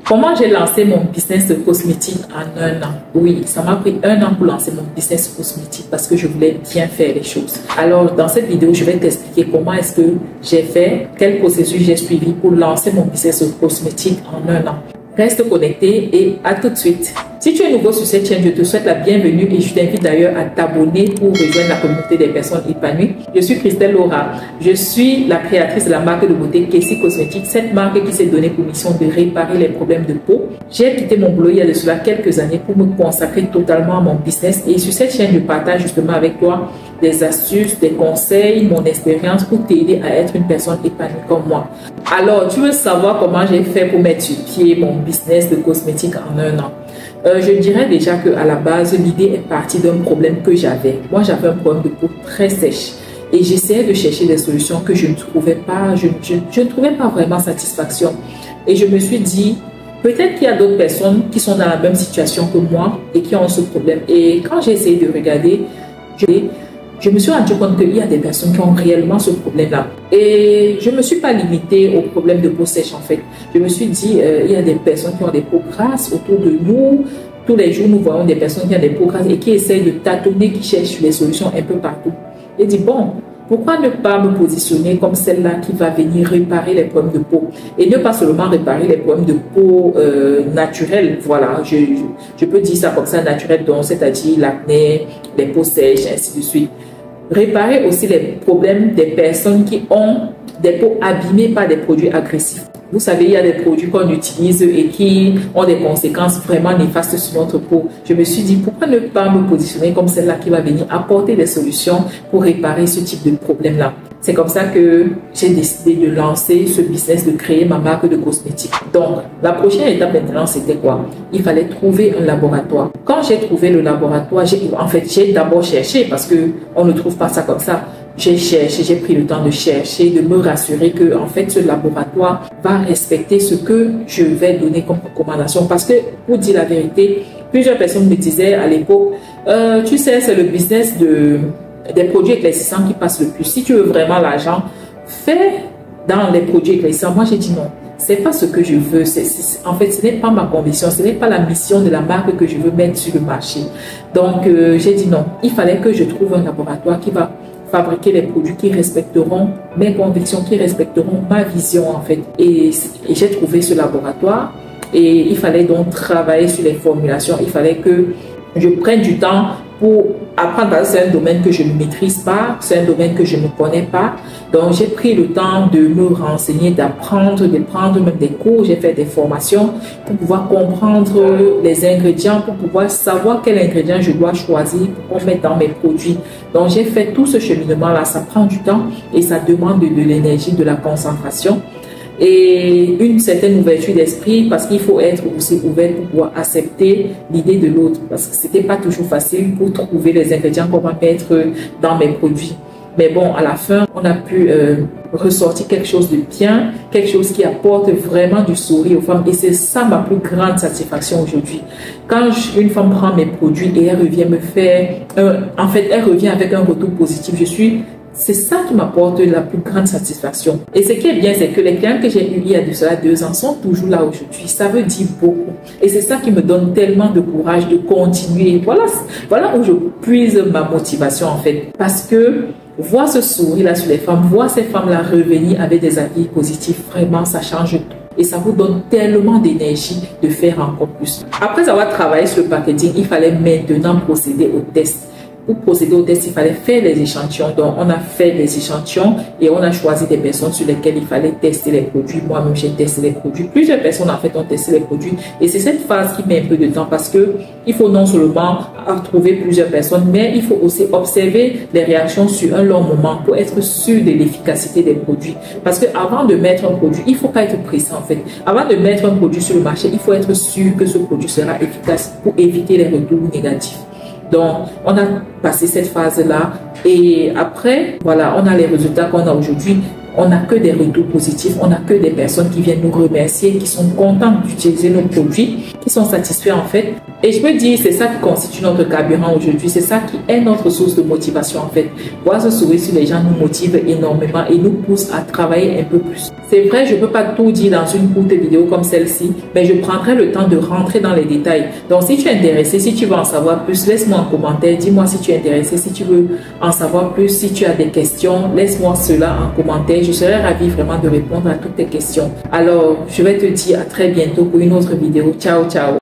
Comment j'ai lancé mon business de cosmétique en 1 an? Oui, ça m'a pris 1 an pour lancer mon business cosmétique parce que je voulais bien faire les choses. Alors, dans cette vidéo, je vais t'expliquer comment est-ce que j'ai fait, quel processus j'ai suivi pour lancer mon business de cosmétique en 1 an. Reste connecté et à tout de suite. Si tu es nouveau sur cette chaîne, je te souhaite la bienvenue et je t'invite d'ailleurs à t'abonner pour rejoindre la communauté des personnes épanouies. Je suis Christelle Laura. Je suis la créatrice de la marque de beauté Kessie Cosmétiques, cette marque qui s'est donnée pour mission de réparer les problèmes de peau. J'ai quitté mon boulot il y a de cela quelques années pour me consacrer totalement à mon business et sur cette chaîne, je partage justement avec toi des astuces, des conseils, mon expérience pour t'aider à être une personne épanouie comme moi. Alors, tu veux savoir comment j'ai fait pour mettre sur pied mon business de cosmétique en 1 an? Je dirais déjà qu'à la base, l'idée est partie d'un problème que j'avais. Moi, j'avais un problème de peau très sèche et j'essayais de chercher des solutions que je ne trouvais pas, je ne trouvais pas vraiment satisfaction. Et je me suis dit, peut-être qu'il y a d'autres personnes qui sont dans la même situation que moi et qui ont ce problème. Et quand j'ai essayé de regarder, je me suis rendu compte qu'il y a des personnes qui ont réellement ce problème-là. Et je ne me suis pas limitée au problème de peau sèche en fait. Je me suis dit, il y a des personnes qui ont des peaux grasses autour de nous. Tous les jours, nous voyons des personnes qui ont des peaux grasses et qui essayent de tâtonner, qui cherchent les solutions un peu partout. Et dit, bon, pourquoi ne pas me positionner comme celle-là qui va venir réparer les problèmes de peau? Et ne pas seulement réparer les problèmes de peau naturels, voilà, je peux dire ça comme ça, naturel, donc c'est-à-dire l'acné, les peaux sèches, ainsi de suite. Réparer aussi les problèmes des personnes qui ont des peaux abîmées par des produits agressifs. Vous savez, il y a des produits qu'on utilise et qui ont des conséquences vraiment néfastes sur notre peau. Je me suis dit, pourquoi ne pas me positionner comme celle-là qui va venir apporter des solutions pour réparer ce type de problème-là. C'est comme ça que j'ai décidé de lancer ce business, de créer ma marque de cosmétiques. Donc, la prochaine étape maintenant, c'était quoi? Il fallait trouver un laboratoire. Quand j'ai trouvé le laboratoire, j'ai d'abord cherché parce qu'on ne trouve pas ça comme ça. J'ai cherché, j'ai pris le temps de chercher, de me rassurer que en fait ce laboratoire va respecter ce que je vais donner comme recommandation. Parce que pour dire la vérité, plusieurs personnes me disaient à l'époque, tu sais, c'est le business des produits éclaircissants qui passe le plus. Si tu veux vraiment l'argent, fais dans les produits éclaircissants. Moi j'ai dit non. C'est pas ce que je veux. En fait, ce n'est pas ma conviction, ce n'est pas la mission de la marque que je veux mettre sur le marché. Donc, j'ai dit non. Il fallait que je trouve un laboratoire qui va fabriquer les produits qui respecteront mes convictions, qui respecteront ma vision en fait. Et j'ai trouvé ce laboratoire et il fallait donc travailler sur les formulations. Il fallait que je prenne du temps pour apprendre. C'est un domaine que je ne maîtrise pas, c'est un domaine que je ne connais pas. Donc, j'ai pris le temps de me renseigner, d'apprendre, de prendre même des cours. J'ai fait des formations pour pouvoir comprendre les ingrédients, pour pouvoir savoir quel ingrédient je dois choisir pour qu'on mette dans mes produits. Donc, j'ai fait tout ce cheminement-là. Ça prend du temps et ça demande de l'énergie, de la concentration et une certaine ouverture d'esprit parce qu'il faut être aussi ouvert pour pouvoir accepter l'idée de l'autre parce que c'était pas toujours facile pour trouver les ingrédients qu'on va mettre dans mes produits. Mais bon, à la fin, on a pu ressortir quelque chose de bien, quelque chose qui apporte vraiment du sourire aux femmes. Et c'est ça ma plus grande satisfaction aujourd'hui. Quand une femme prend mes produits et elle revient me faire, en fait, elle revient avec un retour positif, c'est ça qui m'apporte la plus grande satisfaction. Et ce qui est bien, c'est que les clients que j'ai eus il y a de cela 2 ans sont toujours là aujourd'hui. Ça veut dire beaucoup. Et c'est ça qui me donne tellement de courage de continuer. Voilà où je puise ma motivation en fait. Parce que voir ce sourire-là sur les femmes, voir ces femmes-là revenir avec des avis positifs, vraiment, ça change tout. Et ça vous donne tellement d'énergie de faire encore plus. Après avoir travaillé sur le packaging, il fallait maintenant procéder au test. Pour procéder au test, il fallait faire les échantillons. Donc, on a fait des échantillons et on a choisi des personnes sur lesquelles il fallait tester les produits. Moi-même, j'ai testé les produits. Plusieurs personnes, en fait, ont testé les produits. Et c'est cette phase qui met un peu de temps parce que il faut non seulement trouver plusieurs personnes, mais il faut aussi observer les réactions sur un long moment pour être sûr de l'efficacité des produits. Parce que avant de mettre un produit, il ne faut pas être pressé, en fait. Avant de mettre un produit sur le marché, il faut être sûr que ce produit sera efficace pour éviter les retours négatifs. Donc, on a passé cette phase-là et après, voilà, on a les résultats qu'on a aujourd'hui. on n'a que des retours positifs, on n'a que des personnes qui viennent nous remercier, qui sont contentes d'utiliser nos produits, qui sont satisfaits en fait. Et je me dis, c'est ça qui constitue notre carburant aujourd'hui, c'est ça qui est notre source de motivation en fait. Voir ce sourire sur les gens nous motive énormément et nous pousse à travailler un peu plus. C'est vrai, je ne peux pas tout dire dans une courte vidéo comme celle-ci, mais je prendrai le temps de rentrer dans les détails. Donc si tu es intéressé, si tu veux en savoir plus, laisse-moi un commentaire, dis-moi si tu es intéressé, si tu veux en savoir plus, si tu as des questions, laisse-moi cela en commentaire. Je serai ravie vraiment de répondre à toutes tes questions. Alors, je vais te dire à très bientôt pour une autre vidéo. Ciao, ciao!